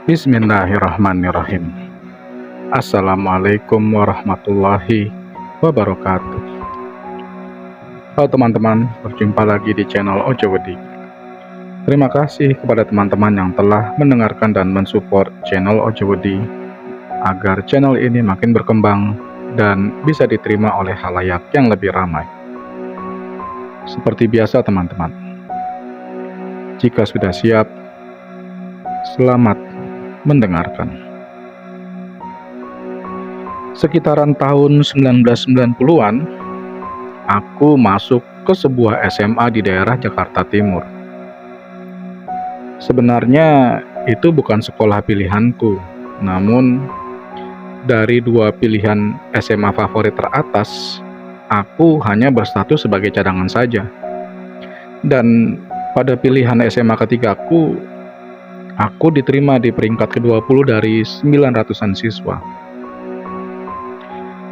Bismillahirrahmanirrahim. Assalamualaikum warahmatullahi wabarakatuh. Halo teman-teman, berjumpa lagi di channel Ojowedi. Terima kasih kepada teman-teman yang telah mendengarkan dan mensupport channel Ojowedi agar channel ini makin berkembang dan bisa diterima oleh khalayak yang lebih ramai. Seperti biasa teman-teman, jika sudah siap, selamat mendengarkan. Sekitaran tahun 1990-an, aku masuk ke sebuah SMA di daerah Jakarta Timur. Sebenarnya itu bukan sekolah pilihanku, namun dari dua pilihan SMA favorit teratas, aku hanya berstatus sebagai cadangan saja. Dan pada pilihan SMA ketigaku, aku diterima di peringkat ke-20 dari 900-an siswa.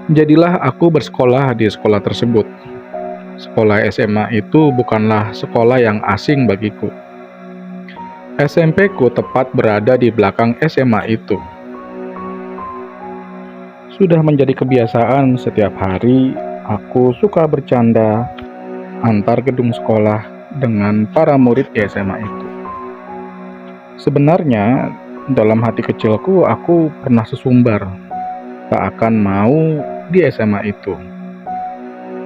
Jadilah aku bersekolah di sekolah tersebut. Sekolah SMA itu bukanlah sekolah yang asing bagiku. SMP ku tepat berada di belakang SMA itu. Sudah menjadi kebiasaan setiap hari aku suka bercanda antar gedung sekolah dengan para murid di SMA itu. Sebenarnya, dalam hati kecilku, aku pernah sesumbar, tak akan mau di SMA itu.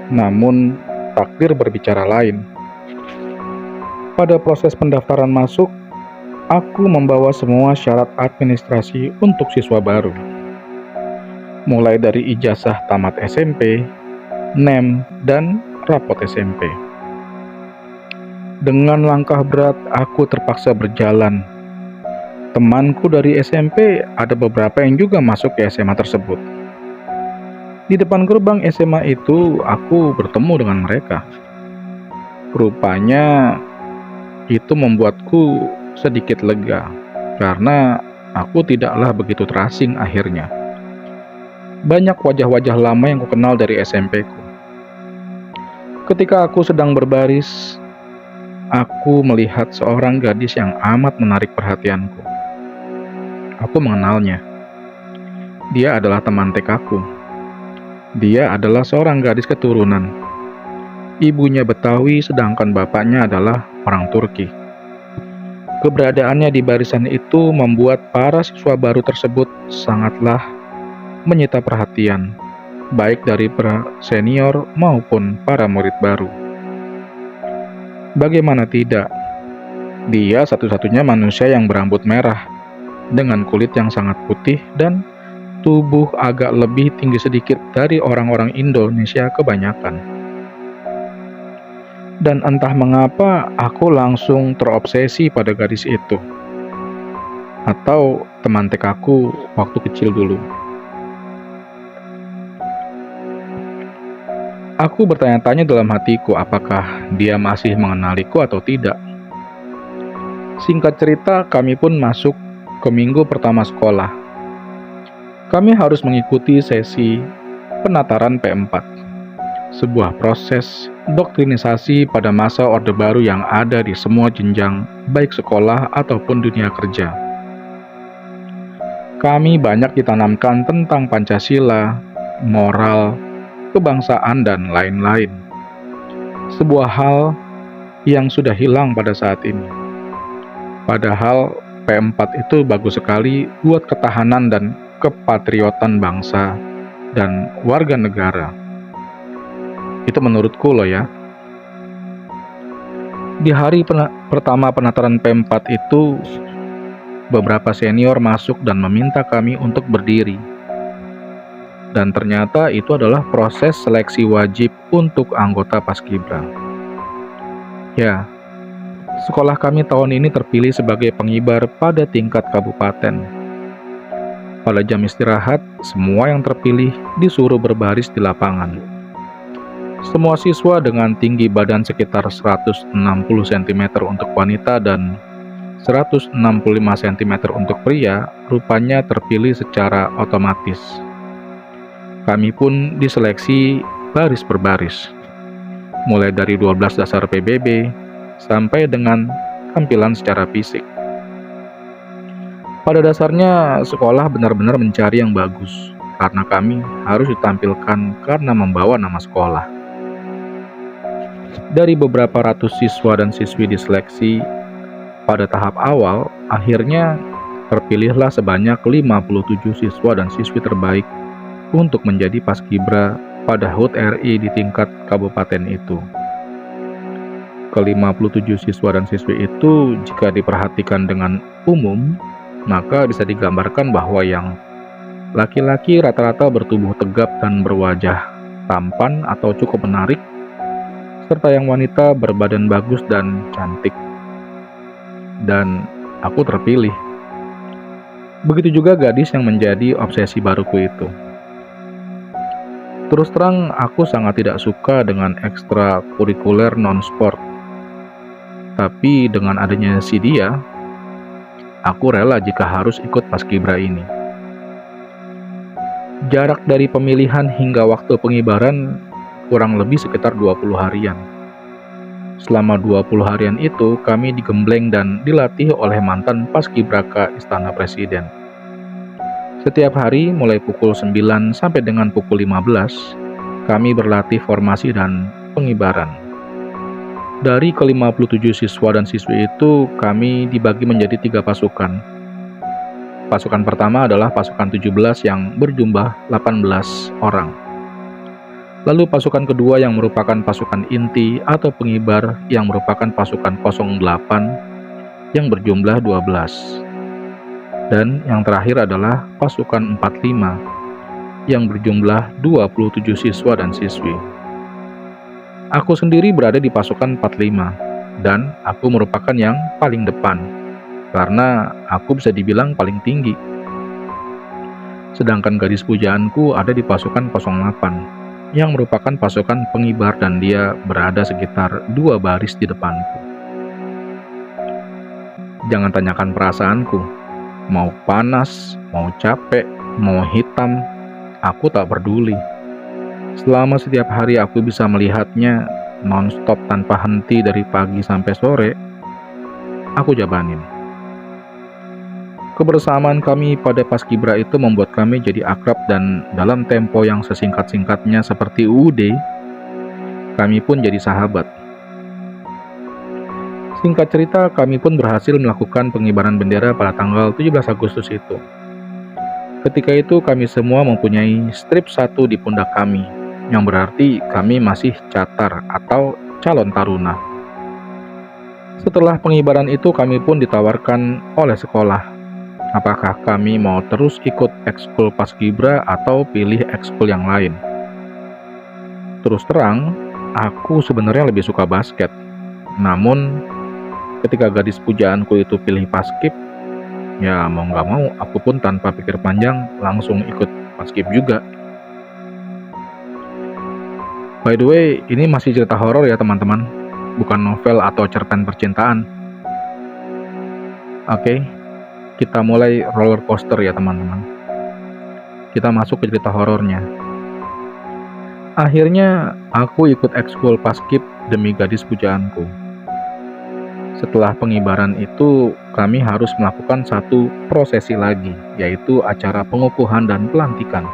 Namun, takdir berbicara lain. Pada proses pendaftaran masuk, aku membawa semua syarat administrasi untuk siswa baru. Mulai dari ijazah tamat SMP, NEM, dan rapot SMP. Dengan langkah berat, aku terpaksa berjalan. Temanku dari SMP ada beberapa yang juga masuk ke SMA tersebut. Di depan gerbang SMA itu, aku bertemu dengan mereka. Rupanya, itu membuatku sedikit lega, karena aku tidaklah begitu terasing akhirnya. Banyak wajah-wajah lama yang kukenal dari SMP-ku. Ketika aku sedang berbaris, aku melihat seorang gadis yang amat menarik perhatianku. Aku mengenalnya. Dia adalah teman TK-ku. Dia adalah seorang gadis keturunan. Ibunya Betawi sedangkan bapaknya adalah orang Turki. Keberadaannya di barisan itu membuat para siswa baru tersebut sangatlah menyita perhatian, baik dari para senior maupun para murid baru. Bagaimana tidak? Dia satu-satunya manusia yang berambut merah, dengan kulit yang sangat putih dan tubuh agak lebih tinggi sedikit dari orang-orang Indonesia kebanyakan. Dan entah mengapa aku langsung terobsesi pada gadis itu. Atau teman TK-ku waktu kecil dulu. Aku bertanya-tanya dalam hatiku apakah dia masih mengenaliku atau tidak. Singkat cerita, kami pun masuk ke minggu pertama sekolah. Kami harus mengikuti sesi penataran P4, sebuah proses doktrinisasi pada masa Orde Baru yang ada di semua jenjang, baik sekolah ataupun dunia kerja. Kami banyak ditanamkan tentang Pancasila, moral, kebangsaan, dan lain-lain. Sebuah hal yang sudah hilang pada saat ini. Padahal P4 itu bagus sekali buat ketahanan dan kepatriotan bangsa dan warga negara. Itu menurutku loh ya. Di hari pertama penataran P4 itu, beberapa senior masuk dan meminta kami untuk berdiri. Dan ternyata itu adalah proses seleksi wajib untuk anggota Paskibra. Ya, sekolah kami tahun ini terpilih sebagai pengibar pada tingkat kabupaten. Pada jam istirahat, semua yang terpilih disuruh berbaris di lapangan. Semua siswa dengan tinggi badan sekitar 160 cm untuk wanita dan 165 cm untuk pria, rupanya terpilih secara otomatis. Kami pun diseleksi baris per baris, mulai dari 12 dasar PBB, sampai dengan tampilan secara fisik. Pada dasarnya, sekolah benar-benar mencari yang bagus, karena kami harus ditampilkan karena membawa nama sekolah. Dari beberapa ratus siswa dan siswi diseleksi, pada tahap awal, akhirnya terpilihlah sebanyak 57 siswa dan siswi terbaik untuk menjadi paskibra pada HUT RI di tingkat kabupaten itu. Ke-57 siswa dan siswi itu jika diperhatikan dengan umum, maka bisa digambarkan bahwa yang laki-laki rata-rata bertubuh tegap dan berwajah tampan atau cukup menarik, serta yang wanita berbadan bagus dan cantik. Dan aku terpilih. Begitu juga gadis yang menjadi obsesi baruku itu. Terus terang, aku sangat tidak suka dengan ekstrakurikuler non-sport. Tapi dengan adanya si dia, aku rela jika harus ikut paskibra ini. Jarak dari pemilihan hingga waktu pengibaran kurang lebih sekitar 20 harian. Selama 20 harian itu, kami digembleng dan dilatih oleh mantan paskibraka Istana Presiden. Setiap hari, mulai pukul 9 sampai dengan pukul 15, kami berlatih formasi dan pengibaran. Dari ke-57 siswa dan siswi itu, kami dibagi menjadi 3 pasukan. Pasukan pertama adalah pasukan 17 yang berjumlah 18 orang. Lalu pasukan kedua yang merupakan pasukan inti atau pengibar yang merupakan pasukan 08 yang berjumlah 12. Dan yang terakhir adalah pasukan 45 yang berjumlah 27 siswa dan siswi. Aku sendiri berada di pasukan 45 dan aku merupakan yang paling depan karena aku bisa dibilang paling tinggi. Sedangkan gadis pujaanku ada di pasukan 08 yang merupakan pasukan pengibar dan dia berada sekitar 2 baris di depanku. Jangan tanyakan perasaanku, mau panas, mau capek, mau hitam, aku tak peduli. Selama setiap hari aku bisa melihatnya non-stop tanpa henti dari pagi sampai sore, aku jabanin. Kebersamaan kami pada paskibra itu membuat kami jadi akrab dan dalam tempo yang sesingkat-singkatnya seperti UUD, kami pun jadi sahabat. Singkat cerita, kami pun berhasil melakukan pengibaran bendera pada tanggal 17 Agustus itu. Ketika itu kami semua mempunyai strip 1 di pundak kami, yang berarti kami masih catar atau calon taruna. Setelah pengibaran itu kami pun ditawarkan oleh sekolah. Apakah kami mau terus ikut ekskul paskibra atau pilih ekskul yang lain? Terus terang, aku sebenarnya lebih suka basket. Namun, ketika gadis pujaanku itu pilih paskib, ya mau nggak mau, aku pun tanpa pikir panjang langsung ikut paskib juga. By the way, ini masih cerita horor ya teman-teman, bukan novel atau cerpen percintaan. Oke. Kita mulai roller coaster ya teman-teman. Kita masuk ke cerita horornya. Akhirnya aku ikut ekskul paskib demi gadis pujaanku. Setelah pengibaran itu, kami harus melakukan satu prosesi lagi, yaitu acara pengukuhan dan pelantikan.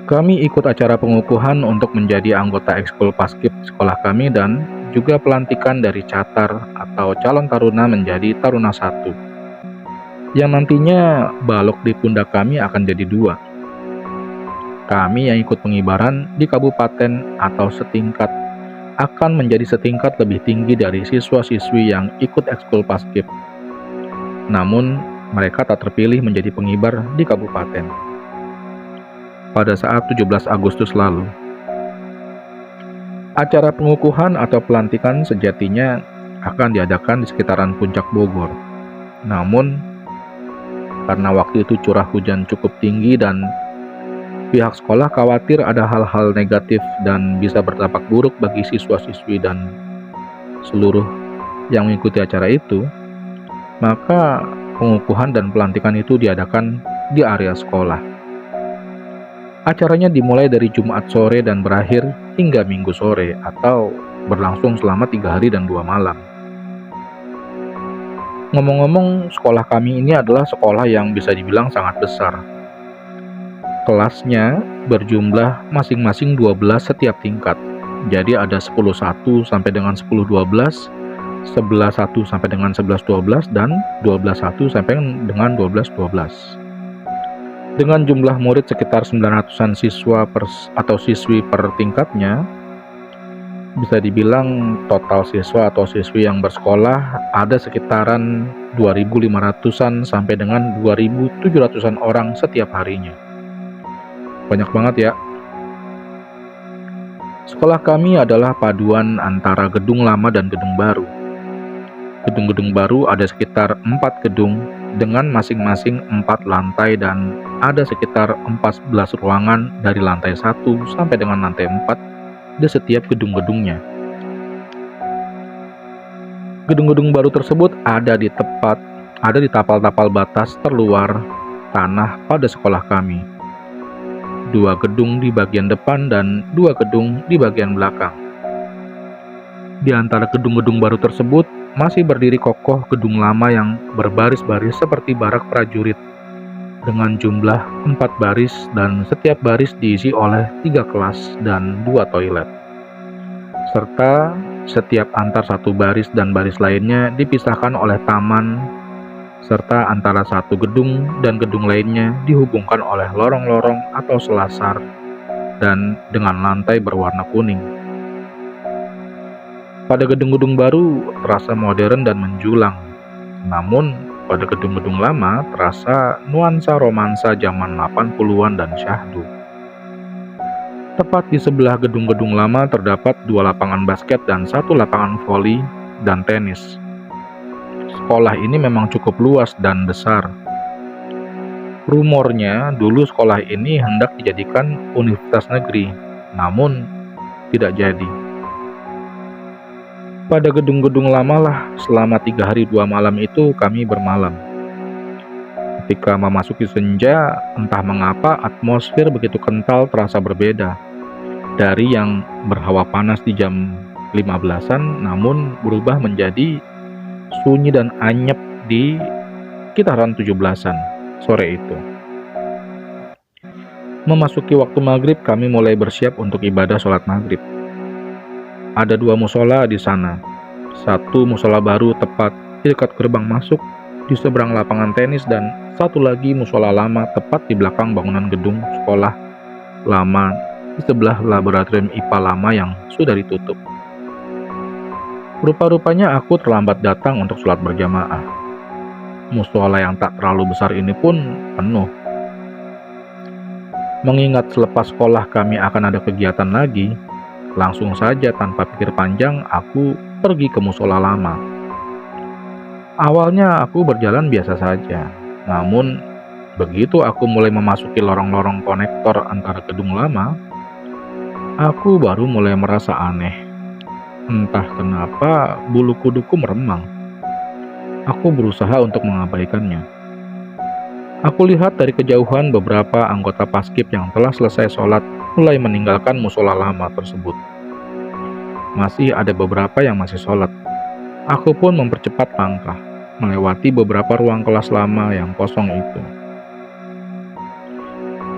Kami ikut acara pengukuhan untuk menjadi anggota ekskul paskib sekolah kami dan juga pelantikan dari catar atau calon taruna menjadi taruna 1. Yang nantinya balok di pundak kami akan jadi 2. Kami yang ikut pengibaran di kabupaten atau setingkat akan menjadi setingkat lebih tinggi dari siswa-siswi yang ikut ekskul paskib. Namun, mereka tak terpilih menjadi pengibar di kabupaten. Pada saat 17 Agustus lalu, acara pengukuhan atau pelantikan sejatinya akan diadakan di sekitaran Puncak Bogor. Namun, karena waktu itu curah hujan cukup tinggi dan pihak sekolah khawatir ada hal-hal negatif dan bisa berdampak buruk bagi siswa-siswi dan seluruh yang mengikuti acara itu, maka pengukuhan dan pelantikan itu diadakan di area sekolah. Acaranya dimulai dari Jumat sore dan berakhir hingga Minggu sore atau berlangsung selama 3 hari dan 2 malam. Ngomong-ngomong, sekolah kami ini adalah sekolah yang bisa dibilang sangat besar. Kelasnya berjumlah masing-masing 12 setiap tingkat. Jadi ada 10-1 sampai dengan 10-12, 11-1 sampai dengan 11-12, dan 12-1 sampai dengan 12-12. Dengan jumlah murid sekitar 900-an siswa atau siswi per tingkatnya, bisa dibilang total siswa atau siswi yang bersekolah ada sekitaran 2.500-an sampai dengan 2.700-an orang setiap harinya. Banyak banget ya. Sekolah kami adalah paduan antara gedung lama dan gedung baru. Gedung-gedung baru ada sekitar 4 gedung dengan masing-masing 4 lantai dan ada sekitar 14 ruangan dari lantai 1 sampai dengan lantai 4 di setiap gedung-gedungnya. Gedung-gedung baru tersebut ada di tapal-tapal batas terluar tanah pada sekolah kami. 2 gedung di bagian depan dan 2 gedung di bagian belakang. Di antara gedung-gedung baru tersebut masih berdiri kokoh gedung lama yang berbaris-baris seperti barak prajurit dengan jumlah 4 baris dan setiap baris diisi oleh 3 kelas dan 2 toilet. Serta setiap antar satu baris dan baris lainnya dipisahkan oleh taman, serta antara satu gedung dan gedung lainnya dihubungkan oleh lorong-lorong atau selasar dan dengan lantai berwarna kuning. Pada gedung-gedung baru terasa modern dan menjulang, namun pada gedung-gedung lama terasa nuansa romansa zaman 80-an dan syahdu. Tepat di sebelah gedung-gedung lama terdapat 2 lapangan basket dan 1 lapangan voli dan tenis. Sekolah ini memang cukup luas dan besar. Rumornya dulu sekolah ini hendak dijadikan universitas negeri, namun tidak jadi. Pada gedung-gedung lama lah selama 3 hari 2 malam itu kami bermalam. Ketika memasuki senja, entah mengapa atmosfer begitu kental terasa berbeda dari yang berhawa panas di jam 15-an, namun berubah menjadi sunyi dan anyep di sekitaran 17-an sore itu. Memasuki waktu maghrib, kami mulai bersiap untuk ibadah sholat maghrib. Ada 2 musola di sana. 1 musola baru tepat di dekat gerbang masuk di seberang lapangan tenis, dan 1 lagi musola lama tepat di belakang bangunan gedung sekolah lama di sebelah laboratorium IPA lama yang sudah ditutup. Rupa-rupanya aku terlambat datang untuk sholat berjamaah. Musola yang tak terlalu besar ini pun penuh. Mengingat selepas sekolah kami akan ada kegiatan lagi, langsung saja tanpa pikir panjang aku pergi ke musola lama. Awalnya aku berjalan biasa saja, namun begitu aku mulai memasuki lorong-lorong konektor antara gedung lama, aku baru mulai merasa aneh. Entah kenapa bulu kuduku meremang. Aku berusaha untuk mengabaikannya. Aku lihat dari kejauhan beberapa anggota paskib yang telah selesai sholat mulai meninggalkan musola lama tersebut. Masih ada beberapa yang masih sholat. Aku pun mempercepat langkah, melewati beberapa ruang kelas lama yang kosong itu.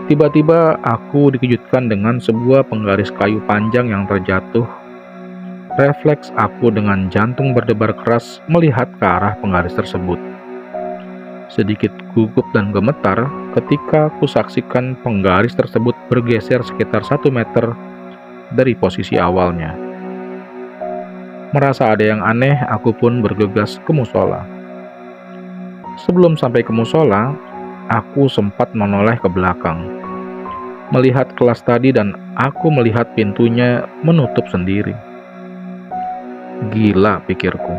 Tiba-tiba aku dikejutkan dengan sebuah penggaris kayu panjang yang terjatuh. Refleks aku dengan jantung berdebar keras melihat ke arah penggaris tersebut. Sedikit gugup dan gemetar ketika kusaksikan penggaris tersebut bergeser sekitar 1 meter dari posisi awalnya. Merasa ada yang aneh, aku pun bergegas ke musola. Sebelum sampai ke musola, aku sempat menoleh ke belakang, melihat kelas tadi, dan aku melihat pintunya menutup sendiri. Gila, pikirku.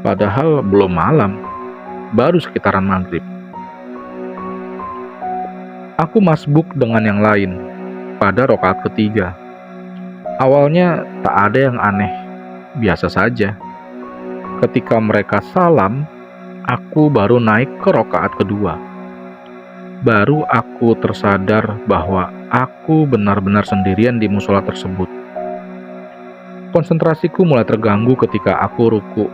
Padahal belum malam. Baru sekitaran maghrib. Aku masbuk dengan yang lain pada rakaat ketiga. Awalnya tak ada yang aneh, biasa saja. Ketika mereka salam, aku baru naik ke rakaat kedua. Baru aku tersadar bahwa aku benar-benar sendirian di musola tersebut. Konsentrasiku mulai terganggu ketika aku ruku.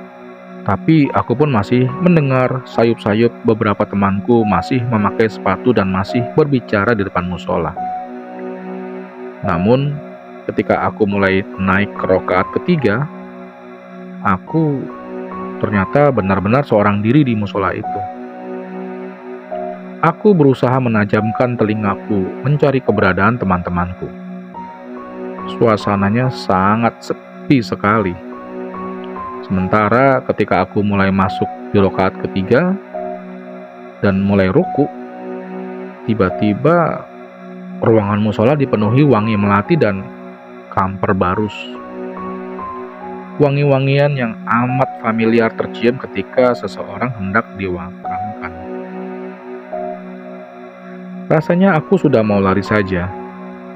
Tapi aku pun masih mendengar sayup-sayup beberapa temanku masih memakai sepatu dan masih berbicara di depan musola. Namun, ketika aku mulai naik ke rakaat ketiga, aku ternyata benar-benar seorang diri di musola itu. Aku berusaha menajamkan telingaku mencari keberadaan teman-temanku. Suasananya sangat sepi sekali. Sementara ketika aku mulai masuk di rakaat ketiga dan mulai ruku, tiba-tiba ruangan musola dipenuhi wangi melati dan kamper barus. Wangi-wangian yang amat familiar tercium ketika seseorang hendak diwakafkan. Rasanya aku sudah mau lari saja,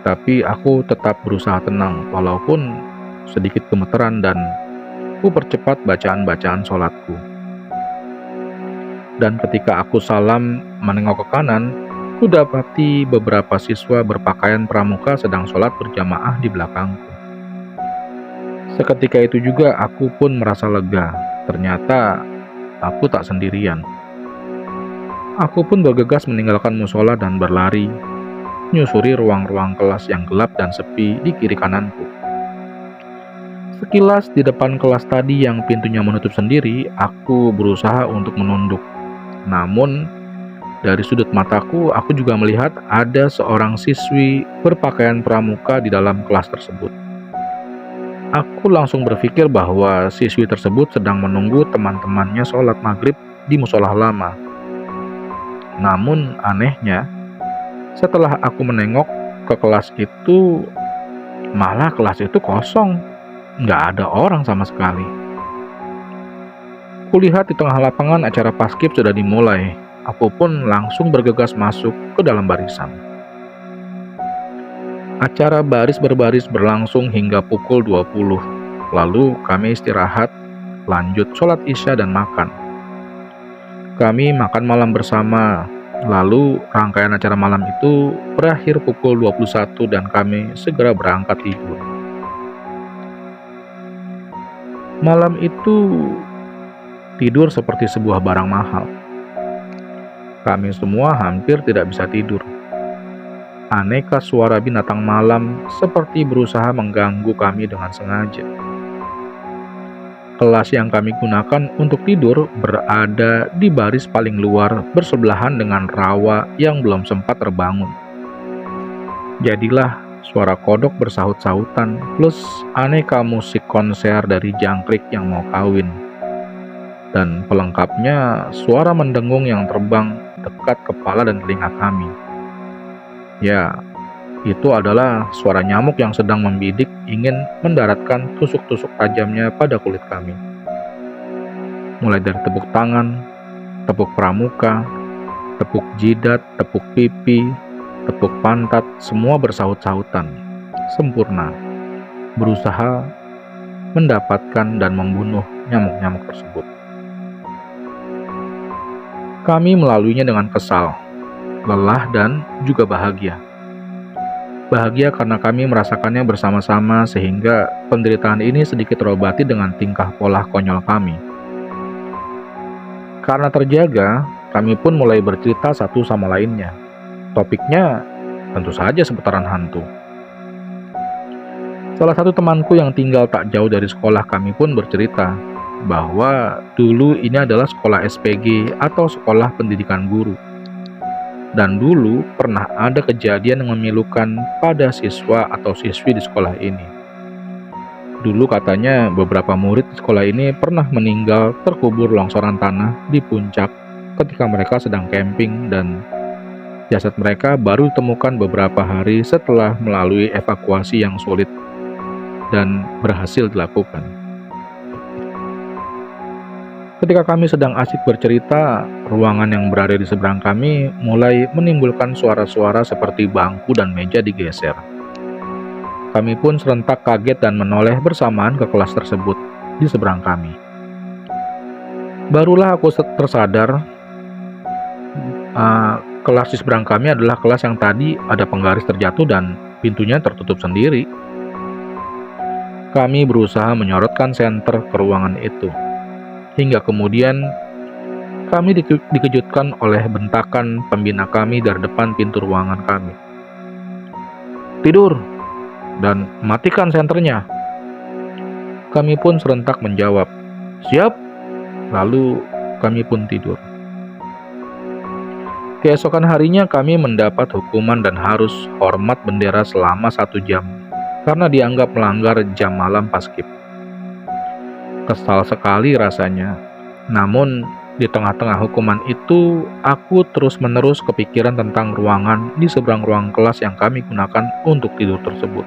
tapi aku tetap berusaha tenang walaupun sedikit gemeteran dan aku percepat bacaan-bacaan sholatku. Dan ketika aku salam menengok ke kanan, ku dapati beberapa siswa berpakaian pramuka sedang sholat berjamaah di belakangku. Seketika itu juga aku pun merasa lega, ternyata aku tak sendirian. Aku pun bergegas meninggalkan musola dan berlari, menyusuri ruang-ruang kelas yang gelap dan sepi di kiri kananku. Sekilas di depan kelas tadi yang pintunya menutup sendiri, aku berusaha untuk menunduk. Namun, dari sudut mataku, aku juga melihat ada seorang siswi berpakaian pramuka di dalam kelas tersebut. Aku langsung berpikir bahwa siswi tersebut sedang menunggu teman-temannya sholat maghrib di musola lama. Namun, anehnya, setelah aku menengok ke kelas itu, malah kelas itu kosong. Nggak ada orang sama sekali. Kulihat di tengah lapangan acara paskib sudah dimulai. Aku pun langsung bergegas masuk ke dalam barisan. Acara baris berbaris berlangsung hingga pukul 20. Lalu kami istirahat, lanjut sholat isya dan makan. Kami makan malam bersama. Lalu rangkaian acara malam itu berakhir pukul 21 dan kami segera berangkat tidur. Malam itu tidur seperti sebuah barang mahal. Kami semua hampir tidak bisa tidur. Aneka suara binatang malam seperti berusaha mengganggu kami dengan sengaja. Kelas yang kami gunakan untuk tidur berada di baris paling luar bersebelahan dengan rawa yang belum sempat terbangun. Jadilah suara kodok bersahut-sahutan plus aneka musik konser dari jangkrik yang mau kawin. Dan pelengkapnya suara mendengung yang terbang dekat kepala dan telinga kami. Ya, itu adalah suara nyamuk yang sedang membidik ingin mendaratkan tusuk-tusuk tajamnya pada kulit kami. Mulai dari tepuk tangan, tepuk pramuka, tepuk jidat, tepuk pipi, tepuk pantat, semua bersahut-sahutan, sempurna, berusaha mendapatkan dan membunuh nyamuk-nyamuk tersebut. Kami melaluinya dengan kesal, lelah, dan juga bahagia. Bahagia karena kami merasakannya bersama-sama sehingga penderitaan ini sedikit terobati dengan tingkah pola konyol kami. Karena terjaga, kami pun mulai bercerita satu sama lainnya. Topiknya tentu saja seputaran hantu. Salah satu temanku yang tinggal tak jauh dari sekolah kami pun bercerita bahwa dulu ini adalah sekolah SPG atau sekolah pendidikan guru. Dan dulu pernah ada kejadian yang memilukan pada siswa atau siswi di sekolah ini. Dulu katanya beberapa murid di sekolah ini pernah meninggal terkubur longsoran tanah di puncak ketika mereka sedang camping dan jasad mereka baru ditemukan beberapa hari setelah melalui evakuasi yang sulit dan berhasil dilakukan. Ketika kami sedang asik bercerita, ruangan yang berada di seberang kami mulai menimbulkan suara-suara seperti bangku dan meja digeser. Kami pun serentak kaget dan menoleh bersamaan ke kelas tersebut di seberang kami. Barulah aku tersadar kelas di seberang kami adalah kelas yang tadi ada penggaris terjatuh dan pintunya tertutup sendiri. Kami berusaha menyorotkan senter ke ruangan itu. hingga kemudian kami dikejutkan oleh bentakan pembina kami dari depan pintu ruangan kami. "Tidur! Dan matikan senternya!" Kami pun serentak menjawab, "Siap!" Lalu kami pun tidur. Keesokan harinya kami mendapat hukuman dan harus hormat bendera selama 1 jam karena dianggap melanggar jam malam paskib. Kesal sekali rasanya. Namun di tengah-tengah hukuman itu, aku terus-menerus kepikiran tentang ruangan di seberang ruang kelas yang kami gunakan untuk tidur tersebut.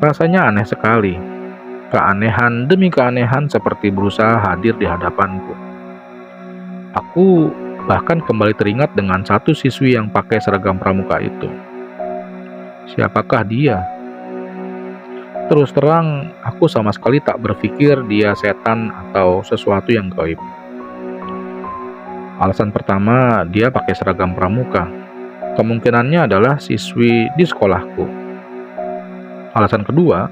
Rasanya aneh sekali. Keanehan demi keanehan seperti berusaha hadir di hadapanku. Aku bahkan kembali teringat dengan satu siswi yang pakai seragam pramuka itu. Siapakah dia? Terus terang, aku sama sekali tak berpikir dia setan atau sesuatu yang gaib. Alasan pertama, dia pakai seragam pramuka. Kemungkinannya adalah siswi di sekolahku. Alasan kedua,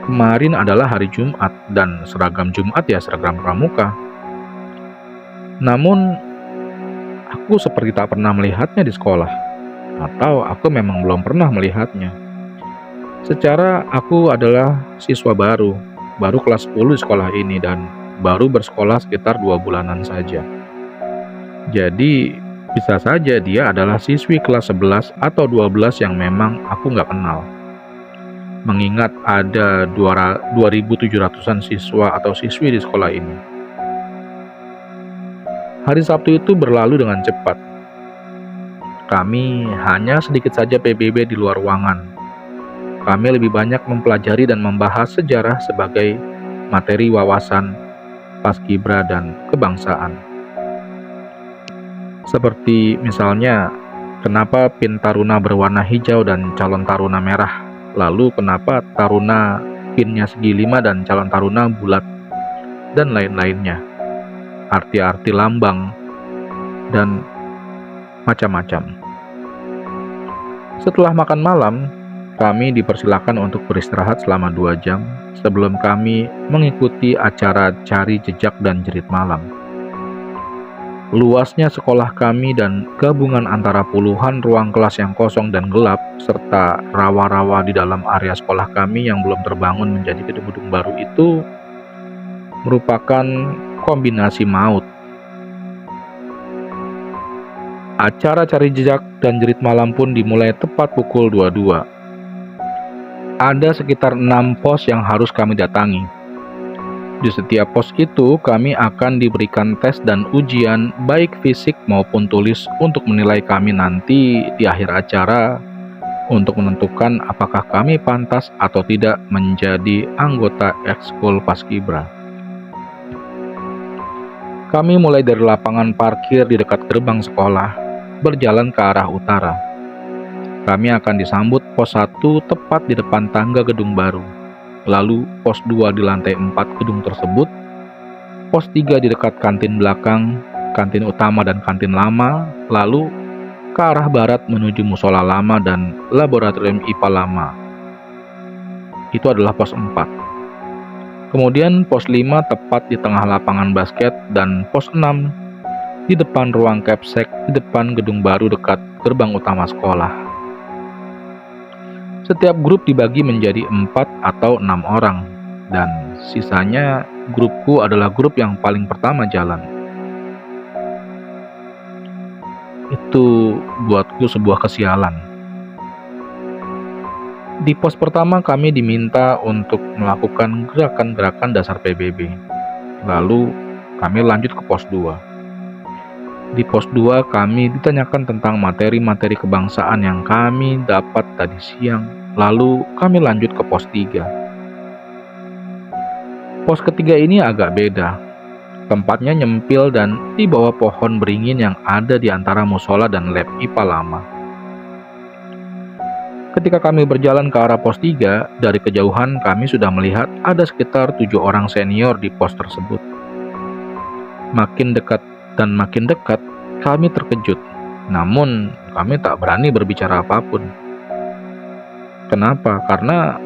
kemarin adalah hari Jumat dan seragam Jumat ya seragam pramuka. Namun, aku seperti tak pernah melihatnya di sekolah. Atau aku memang belum pernah melihatnya. Secara aku adalah siswa baru kelas 10 di sekolah ini dan baru bersekolah sekitar 2 bulanan saja. Jadi, bisa saja dia adalah siswi kelas 11 atau 12 yang memang aku nggak kenal. Mengingat ada 2.700-an siswa atau siswi di sekolah ini. Hari Sabtu itu berlalu dengan cepat. Kami hanya sedikit saja PBB di luar ruangan. Kami lebih banyak mempelajari dan membahas sejarah sebagai materi wawasan, paskibra, dan kebangsaan. Seperti misalnya, kenapa pin taruna berwarna hijau dan calon taruna merah, lalu kenapa taruna pinnya segi 5 dan calon taruna bulat, dan lain-lainnya. Arti-arti lambang, dan macam-macam. Setelah makan malam, kami dipersilakan untuk beristirahat selama 2 jam sebelum kami mengikuti acara cari jejak dan jerit malam. Luasnya sekolah kami dan gabungan antara puluhan ruang kelas yang kosong dan gelap serta rawa-rawa di dalam area sekolah kami yang belum terbangun menjadi gedung-gedung baru itu merupakan kombinasi maut. Acara cari jejak dan jerit malam pun dimulai tepat pukul 22. Ada sekitar 6 pos yang harus kami datangi. Di setiap pos itu, kami akan diberikan tes dan ujian baik fisik maupun tulis untuk menilai kami nanti di akhir acara untuk menentukan apakah kami pantas atau tidak menjadi anggota ekskul paskibra. Kami mulai dari lapangan parkir di dekat gerbang sekolah, berjalan ke arah utara. Kami akan disambut pos 1 tepat di depan tangga gedung baru, lalu pos 2 di lantai 4 gedung tersebut, pos 3 di dekat kantin belakang, kantin utama dan kantin lama, lalu ke arah barat menuju musola lama dan laboratorium IPA lama. Itu adalah pos 4. Kemudian pos 5 tepat di tengah lapangan basket dan pos 6 di depan ruang capsek di depan gedung baru dekat gerbang utama sekolah. Setiap grup dibagi menjadi 4 atau 6 orang, dan sisanya grupku adalah grup yang paling pertama jalan. Itu buatku sebuah kesialan. Di pos pertama kami diminta untuk melakukan gerakan-gerakan dasar PBB. Lalu kami lanjut ke pos 2. Di pos 2 kami ditanyakan tentang materi-materi kebangsaan yang kami dapat tadi siang. Lalu kami lanjut ke pos 3. Pos ketiga ini agak beda. Tempatnya nyempil dan di bawah pohon beringin yang ada di antara musola dan lab IPA lama. Ketika kami berjalan ke arah pos 3, dari kejauhan kami sudah melihat ada sekitar 7 orang senior di pos tersebut. Makin dekat dan makin dekat, kami terkejut. Namun, kami tak berani berbicara apapun. Kenapa? Karena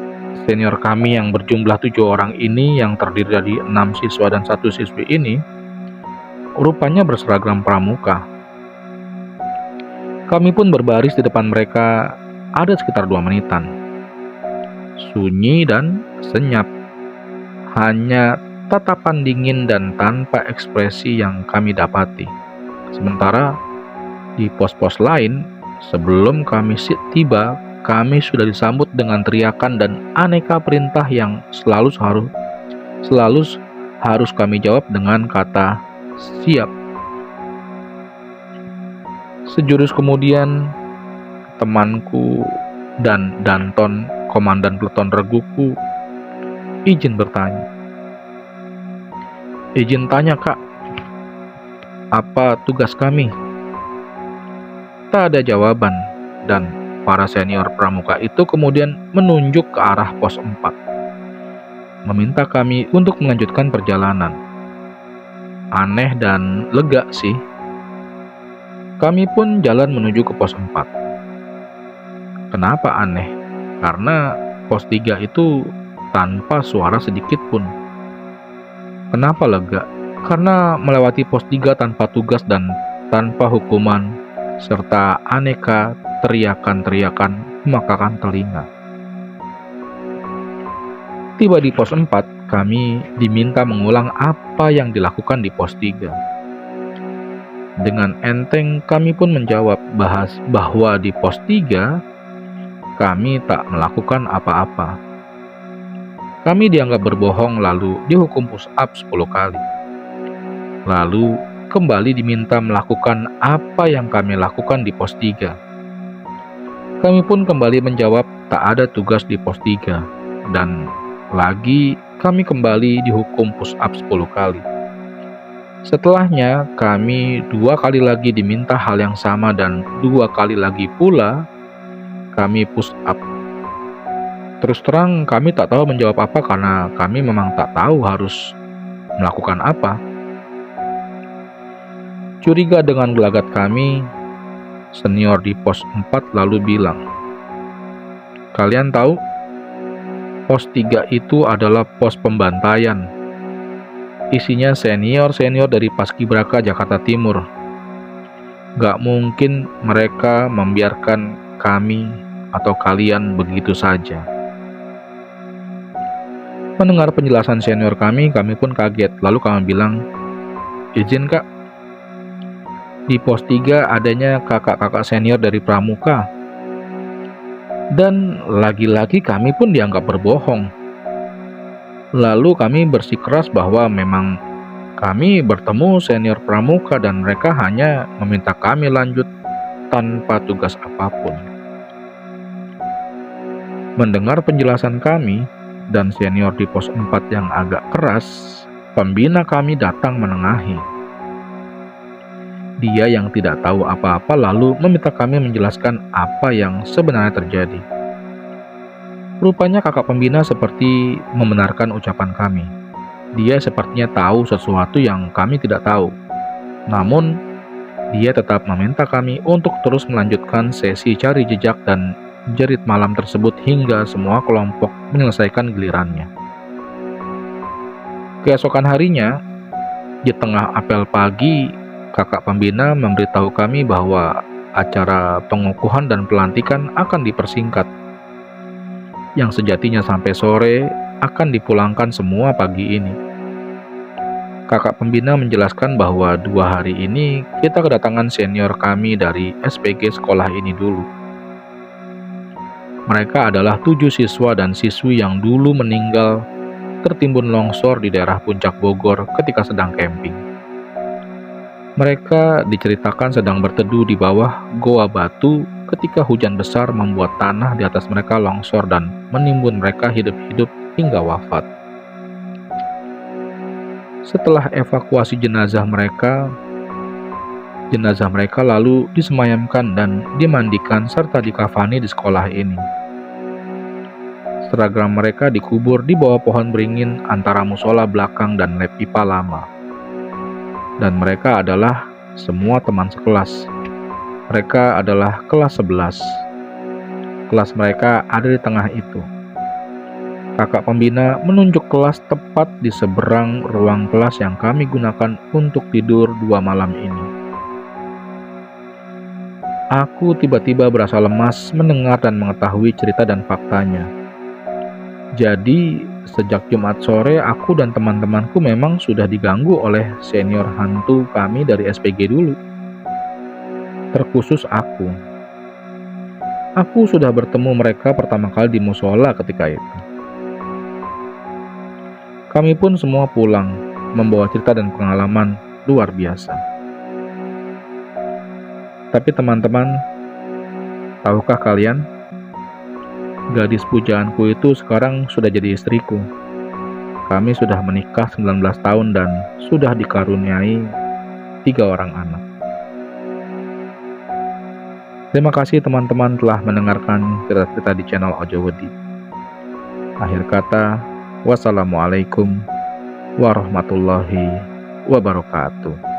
senior kami yang berjumlah 7 orang ini, yang terdiri dari 6 siswa dan 1 siswi ini, rupanya berseragam pramuka. Kami pun berbaris di depan mereka ada sekitar 2 menitan. Sunyi dan senyap. Hanya tatapan dingin dan tanpa ekspresi yang kami dapati. Sementara di pos-pos lain, sebelum kami tiba, kami sudah disambut dengan teriakan dan aneka perintah yang selalu harus kami jawab dengan kata siap. Sejurus kemudian, temanku dan Danton, komandan peleton reguku, izin bertanya. "Izin tanya, Kak, apa tugas kami?" Tak ada jawaban, dan para senior pramuka itu kemudian menunjuk ke arah pos 4, meminta kami untuk melanjutkan perjalanan. Aneh dan lega sih. Kami pun jalan menuju ke pos 4. Kenapa aneh? Karena pos 3 itu tanpa suara sedikit pun. Kenapa lega? Karena melewati pos 3 tanpa tugas dan tanpa hukuman, serta aneka teriakan-teriakan memekakan telinga. Tiba di pos 4, kami diminta mengulang apa yang dilakukan di pos 3. Dengan enteng kami pun menjawab bahwa di pos 3 kami tak melakukan apa-apa. Kami dianggap berbohong lalu dihukum push up 10 kali. Lalu kembali diminta melakukan apa yang kami lakukan di pos 3. Kami pun kembali menjawab tak ada tugas di pos 3, dan lagi kami kembali dihukum push up 10 kali. Setelahnya kami 2 kali lagi diminta hal yang sama, dan 2 kali lagi pula kami push up. Terus terang kami tak tahu menjawab apa karena kami memang tak tahu harus melakukan apa. Curiga dengan gelagat kami, senior di pos 4 lalu bilang, "Kalian tahu, pos 3 itu adalah pos pembantaian. Isinya senior-senior dari Paskibraka Jakarta Timur. Gak mungkin mereka membiarkan kami atau kalian begitu saja." Mendengar penjelasan senior kami pun kaget. Lalu kami bilang, "Izin, Kak, di pos 3 adanya kakak-kakak senior dari pramuka." Dan lagi-lagi kami pun dianggap berbohong. Lalu kami bersikeras bahwa memang kami bertemu senior pramuka dan mereka hanya meminta kami lanjut tanpa tugas apapun. Mendengar penjelasan kami dan senior di pos 4 yang agak keras, pembina kami datang menengahi. Dia yang tidak tahu apa-apa lalu meminta kami menjelaskan apa yang sebenarnya terjadi. Rupanya kakak pembina seperti membenarkan ucapan kami. Dia sepertinya tahu sesuatu yang kami tidak tahu. Namun, dia tetap meminta kami untuk terus melanjutkan sesi cari jejak dan jerit malam tersebut hingga semua kelompok menyelesaikan gilirannya. Keesokan harinya, di tengah apel pagi, kakak pembina memberitahu kami bahwa acara pengukuhan dan pelantikan akan dipersingkat. Yang sejatinya sampai sore akan dipulangkan semua pagi ini. Kakak pembina menjelaskan bahwa 2 hari ini kita kedatangan senior kami dari SPG sekolah ini dulu. Mereka adalah 7 siswa dan siswi yang dulu meninggal tertimbun longsor di daerah Puncak Bogor ketika sedang camping. Mereka diceritakan sedang berteduh di bawah goa batu ketika hujan besar membuat tanah di atas mereka longsor dan menimbun mereka hidup-hidup hingga wafat. Setelah evakuasi jenazah mereka lalu disemayamkan dan dimandikan serta dikafani di sekolah ini. Seragam mereka dikubur di bawah pohon beringin antara musola belakang dan lab IPA lama. Dan mereka adalah semua teman sekelas. Mereka adalah kelas 11. Kelas mereka ada di tengah itu. Kakak pembina menunjuk kelas tepat di seberang ruang kelas yang kami gunakan untuk tidur 2 malam ini. Aku tiba-tiba berasa lemas mendengar dan mengetahui cerita dan faktanya. Jadi, sejak Jumat sore aku dan teman-temanku memang sudah diganggu oleh senior hantu kami dari SPG dulu. Terkhusus aku. Aku sudah bertemu mereka pertama kali di musola ketika itu. Kami pun semua pulang, membawa cerita dan pengalaman luar biasa. Tapi teman-teman, tahukah kalian, gadis pujaanku itu sekarang sudah jadi istriku. Kami sudah menikah 19 tahun dan sudah dikaruniai 3 orang anak. Terima kasih teman-teman telah mendengarkan cerita-cerita di channel Ojo Wedi. Akhir kata, wassalamualaikum warahmatullahi wabarakatuh.